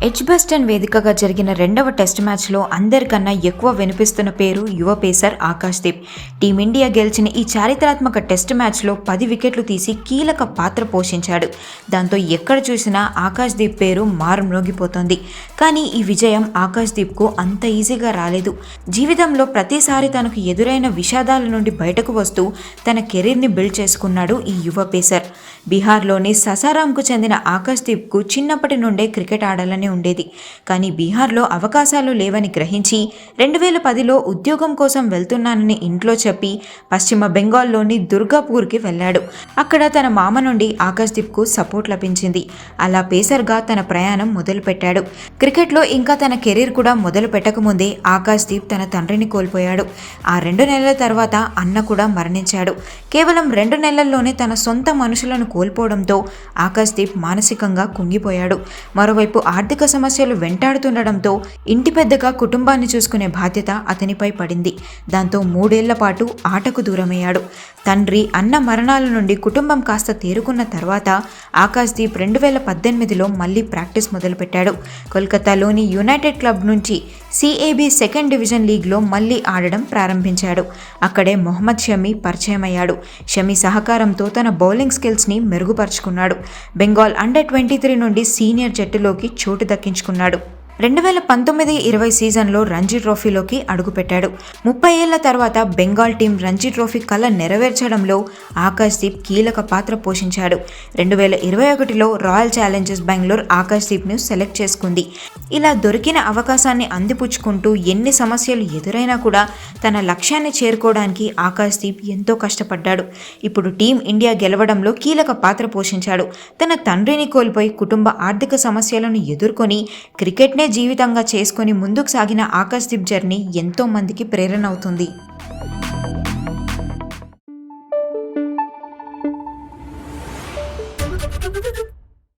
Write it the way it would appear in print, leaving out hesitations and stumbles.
Edgbaston వేదికగా జరిగిన రెండవ టెస్ట్ మ్యాచ్లో అందరికన్నా ఎక్కువ వినిపిస్తున్న పేరు యువ పేసర్ ఆకాశ్దీప్. టీమిండియా గెలిచిన ఈ చారిత్రాత్మక టెస్ట్ మ్యాచ్లో 10 వికెట్లు తీసి కీలక పాత్ర పోషించాడు. దాంతో ఎక్కడ చూసినా ఆకాశ్దీప్ పేరు మారుమ్రోగిపోతోంది. కానీ ఈ విజయం ఆకాశ్దీప్కు అంత ఈజీగా రాలేదు. జీవితంలో ప్రతిసారి తనకు ఎదురైన విషాదాల నుండి బయటకు వస్తూ తన కెరీర్ని బిల్డ్ చేసుకున్నాడు ఈ యువ పేసర్. బీహార్లోని ససారాంకు చెందిన ఆకాశ్దీప్కు చిన్నప్పటి నుండే క్రికెట్ ఆడాలని ఉండేది. కానీ బీహార్లో అవకాశాలు లేవని గ్రహించి 2010లో ఉద్యోగం కోసం వెళ్తున్నానని ఇంట్లో చెప్పి పశ్చిమ బెంగాల్లోని దుర్గాపూర్కి వెళ్ళాడు. అక్కడ తన మామ నుండి ఆకాశ్దీప్కు సపోర్ట్ లభించింది. అలా పేసర్గా తన ప్రయాణం మొదలుపెట్టాడు. క్రికెట్లో ఇంకా తన కెరీర్ కూడా మొదలు పెట్టకముందే ఆకాశ్దీప్ తన తండ్రిని కోల్పోయాడు. ఆ 2 నెలల తర్వాత అన్న కూడా మరణించాడు. కేవలం 2 నెలల్లోనే తన సొంత మనుషులను కోల్పోవడంతో ఆకాశ్దీప్ మానసికంగా కుంగిపోయాడు. మరోవైపు ఆర్థిక సమస్యలు వెంటాడుతుండడంతో ఇంటి పెద్దగా కుటుంబాన్ని చూసుకునే బాధ్యత అతనిపై పడింది. దాంతో 3 ఏళ్ల పాటు ఆటకు దూరమయ్యాడు. తండ్రి, అన్న మరణాల నుండి కుటుంబం కాస్త తేరుకున్న తర్వాత ఆకాశ్దీప్ 2018లో మళ్లీ ప్రాక్టీస్ మొదలుపెట్టాడు. కోల్కతాలోని యునైటెడ్ క్లబ్ నుంచి సిఏబి సెకండ్ డివిజన్ లీగ్లో మళ్లీ ఆడడం ప్రారంభించాడు. అక్కడే మొహమ్మద్ షమి పరిచయమయ్యాడు. షమి సహకారంతో తన బౌలింగ్ స్కిల్స్ని మెరుగుపరుచుకున్నాడు. బెంగాల్ అండర్-23 నుండి సీనియర్ జట్టులోకి చోటు దక్కించుకున్నాడు. 2019-20 సీజన్లో రంజీ ట్రోఫీలోకి అడుగుపెట్టాడు. 30 ఏళ్ల తర్వాత బెంగాల్ టీం రంజీ ట్రోఫీ కల నెరవేర్చడంలో ఆకాశ్దీప్ కీలక పాత్ర పోషించాడు. 2021లో రాయల్ ఛాలెంజర్స్ బెంగళూరు ఆకాశ్దీప్ను సెలెక్ట్ చేసుకుంది. ఇలా దొరికిన అవకాశాన్ని అందిపుచ్చుకుంటూ ఎన్ని సమస్యలు ఎదురైనా కూడా తన లక్ష్యాన్ని చేరుకోవడానికి ఆకాశ్దీప్ ఎంతో కష్టపడ్డాడు. ఇప్పుడు టీం ఇండియా గెలవడంలో కీలక పాత్ర పోషించాడు. తన తండ్రిని కోల్పోయి కుటుంబ ఆర్థిక సమస్యలను ఎదుర్కొని క్రికెట్నే జీవితంగా చేసుకొని ముందుకు సాగిన ఆకాశ్దీప్ జర్నీ ఎంతో మందికి ప్రేరణ అవుతుంది.